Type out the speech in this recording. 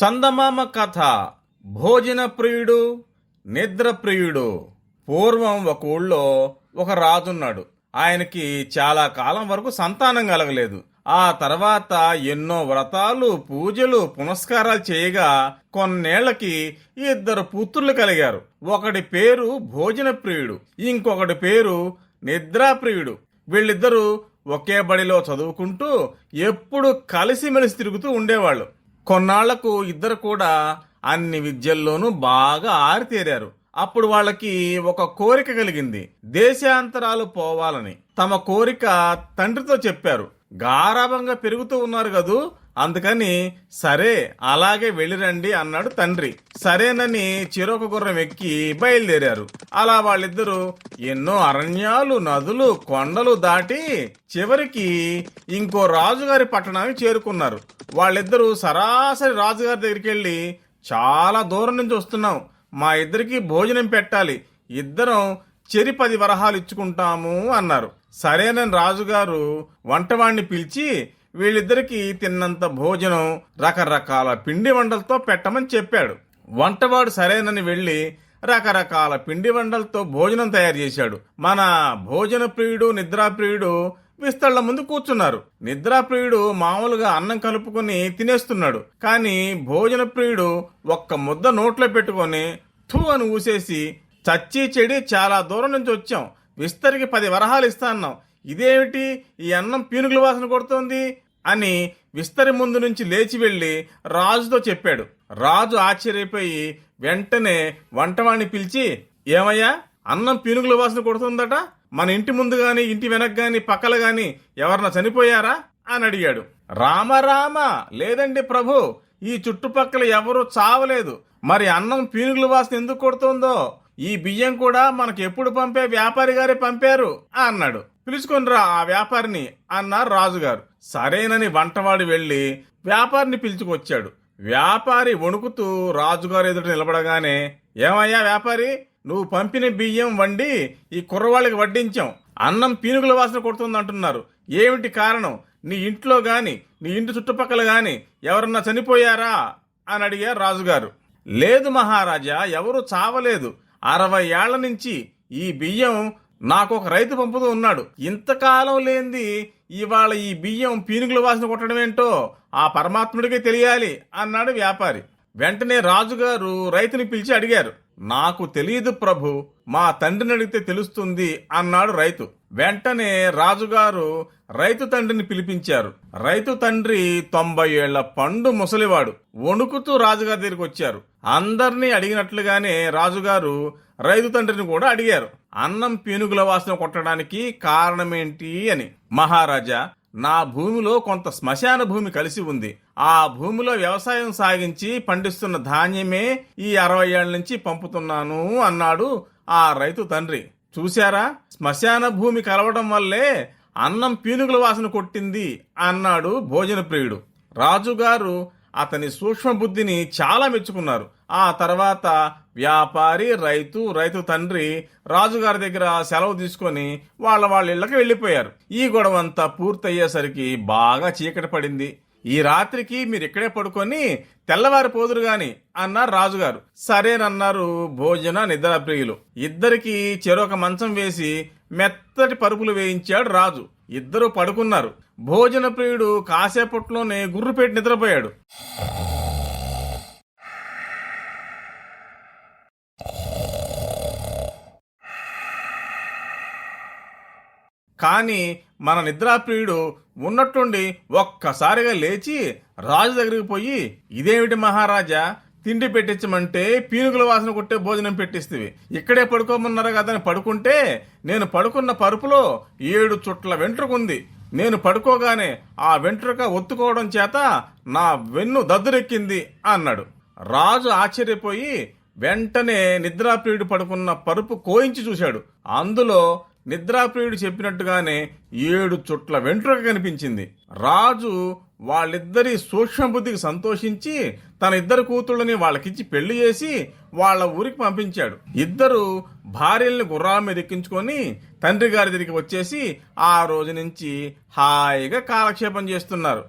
చందమామ కథ. భోజన ప్రియుడు, నిద్ర ప్రియుడు. పూర్వం ఒక ఊళ్ళో ఒక రాజున్నాడు. ఆయనకి చాలా కాలం వరకు సంతానం కలగలేదు. ఆ తర్వాత ఎన్నో వ్రతాలు, పూజలు, పునస్కారాలు చేయగా కొన్నేళ్లకి 2 పుత్రులు కలిగారు. ఒకడి పేరు భోజన ప్రియుడు, ఇంకొకటి పేరు నిద్రాప్రియుడు. వీళ్ళిద్దరూ ఒకే బడిలో చదువుకుంటూ ఎప్పుడు కలిసిమెలిసి తిరుగుతూ ఉండేవాళ్ళు. కొన్నాళ్లకు ఇద్దరు కూడా అన్ని విద్యల్లోనూ బాగా ఆరితేరారు. అప్పుడు వాళ్ళకి ఒక కోరిక కలిగింది. దేశాంతరాలు పోవాలని తమ కోరిక తండ్రితో చెప్పారు. గారాభంగా పెరుగుతూ ఉన్నారు కదూ, అందుకని సరే అలాగే వెళ్ళిరండి అన్నాడు తండ్రి. సరేనని చెరొక గుర్రం ఎక్కి బయలుదేరారు. అలా వాళ్ళిద్దరూ ఎన్నో అరణ్యాలు, నదులు, కొండలు దాటి చివరికి ఇంకో రాజుగారి పట్టణానికి చేరుకున్నారు. వాళ్ళిద్దరూ సరాసరి రాజుగారి దగ్గరికి వెళ్ళి, చాలా దూరం నుంచి వస్తున్నాం, మా ఇద్దరికి భోజనం పెట్టాలి, ఇద్దరం చెరి 10 వరహాలు ఇచ్చుకుంటాము అన్నారు. సరేనని రాజుగారు వంటవాణ్ణి పిలిచి వీళ్ళిద్దరికి తిన్నంత భోజనం రకరకాల పిండి వంటలతో పెట్టమని చెప్పాడు. వంటవాడు సరేనని వెళ్లి రకరకాల పిండి వంటలతో భోజనం తయారు చేశాడు. మన భోజన ప్రియుడు, నిద్రాప్రియుడు విస్తళ్ల ముందు కూర్చున్నారు. నిద్రాప్రియుడు మామూలుగా అన్నం కలుపుకొని తినేస్తున్నాడు. కానీ భోజన ప్రియుడు ఒక్క ముద్ద నోట్లో పెట్టుకొని థూ అని ఊసేసి, చచ్చి చెడి చాలా దూరం నుంచి వచ్చాం, విస్తరికి 10 వరహాలు ఇస్తాన్నాం, ఇదేమిటి ఈ అన్నం పీనుగుల వాసన కొడుతోంది అని విస్తరి ముందు నుంచి లేచి వెళ్లి రాజుతో చెప్పాడు. రాజు ఆశ్చర్యపోయి వెంటనే వంటవాణ్ణి పిలిచి, ఏమయ్యా, అన్నం పీనుగుల వాసన కొడుతుందట, మన ఇంటి ముందు గాని, ఇంటి వెనక గాని, పక్కల గాని ఎవరన్నా చనిపోయారా అని అడిగాడు. రామ లేదండి ప్రభు, ఈ చుట్టుపక్కల ఎవరూ చావలేదు, మరి అన్నం పీనుగుల వాసన ఎందుకు కొడుతుందో, ఈ బియ్యం కూడా మనకు ఎప్పుడు పంపే వ్యాపారి గారే పంపారు అన్నాడు. పిలుచుకొనిరా ఆ వ్యాపారిని అన్నారు రాజుగారు. సరేనని వంటవాడు వెళ్లి వ్యాపారిని పిలుచుకొచ్చాడు. వ్యాపారి వణుకుతూ రాజుగారు ఎదుట నిలబడగానే, ఏమయ్యా వ్యాపారి, నువ్వు పంపిన బియ్యం వండి ఈ కుర్రవాళ్ళకి వడ్డించాం, అన్నం పీనుగుల వాసన కొడుతుందంటున్నారు, ఏమిటి కారణం? నీ ఇంట్లో గాని, నీ ఇంటి చుట్టుపక్కల గాని ఎవరన్నా చనిపోయారా అని అడిగారు రాజుగారు. లేదు మహారాజా, ఎవరూ చావలేదు, 60 ఏళ్ల నుంచి ఈ బియ్యం నాకు ఒక రైతు పంపుతూ ఉన్నాడు, ఇంతకాలం లేంది ఇవాళ ఈ బియ్యం పీనుగుల వాసన కొట్టడం ఏంటో ఆ పరమాత్ముడికే తెలియాలి అన్నాడు వ్యాపారి. వెంటనే రాజుగారు రైతుని పిలిచి అడిగారు. నాకు తెలియదు ప్రభు, మా తండ్రిని అడిగితే తెలుస్తుంది అన్నాడు రైతు. వెంటనే రాజుగారు రైతు తండ్రిని పిలిపించారు. రైతు తండ్రి 90 ఏళ్ల పండు ముసలివాడు. వణుకుతూ రాజుగారి దగ్గరికి వచ్చారు. అందర్నీ అడిగినట్లుగానే రాజుగారు రైతు తండ్రిని కూడా అడిగారు, అన్నం పీనుగుల వాసన కొట్టడానికి కారణమేంటి అని. మహారాజా, నా భూమిలో కొంత శ్మశాన భూమి కలిసి ఉంది. ఆ భూమిలో వ్యవసాయం సాగించి పండిస్తున్న ధాన్యమే ఈ 60 ఏళ్ల నుంచి పంపుతున్నాను అన్నాడు ఆ రైతు తండ్రి. చూశారా, శ్మశాన భూమి కలవడం వల్లే అన్నం పీనుగుల వాసన కొట్టింది అన్నాడు భోజన ప్రియుడు. రాజుగారు అతని సూక్ష్మ బుద్ధిని చాలా మెచ్చుకున్నారు. ఆ తర్వాత వ్యాపారి, రైతు తండ్రి రాజుగారి దగ్గర సెలవు తీసుకొని వాళ్ళ ఇళ్లకి వెళ్లిపోయారు. ఈ గొడవంతా పూర్తయ్యేసరికి బాగా చీకటి పడింది. ఈ రాత్రికి మీరు ఇక్కడే పడుకొని తెల్లవారి పోదురు గాని అన్నారు రాజుగారు. సరేనన్నారు భోజన నిద్రాప్రియులు. ఇద్దరికి చెరొక మంచం వేసి మెత్తటి పరుపులు వేయించాడు రాజు. ఇద్దరు పడుకున్నారు. భోజన ప్రియుడు కాసేపట్లోనే గుర్రుపెట్టి నిద్రపోయాడు. కాని మన నిద్రాప్రియుడు ఉన్నట్టుండి ఒక్కసారిగా లేచి రాజు దగ్గరికి పోయి, ఇదేమిటి మహారాజా, తిండి పెట్టించమంటే పీనుగుల వాసన కొట్టే భోజనం పెట్టిస్తేవి, ఇక్కడే పడుకోమన్నారు కదా అని పడుకుంటే నేను పడుకున్న పరుపులో 7 చుట్ల వెంట్రుకుంది. నేను పడుకోగానే ఆ వెంట్రుక ఒత్తుకోవడం చేత నా వెన్ను దద్దురెక్కింది అన్నాడు. రాజు ఆశ్చర్యపోయి వెంటనే నిద్రాప్రియుడు పడుకున్న పరుపు కోయించి చూశాడు. అందులో నిద్రాప్రియుడు చెప్పినట్టుగానే 7 చుట్ల వెంట్రుక కనిపించింది. రాజు వాళ్ళిద్దరి సూక్ష్మ బుద్ధికి సంతోషించి తన 2 కూతుళ్ళని వాళ్ళకిచ్చి పెళ్లి చేసి వాళ్ళ ఊరికి పంపించాడు. ఇద్దరు భార్యల్ని గుర్రాల మీద ఎక్కించుకొని తండ్రి గారి దగ్గరికి వచ్చేసి ఆ రోజు నుంచి హాయిగా కాలక్షేపం చేస్తున్నారు.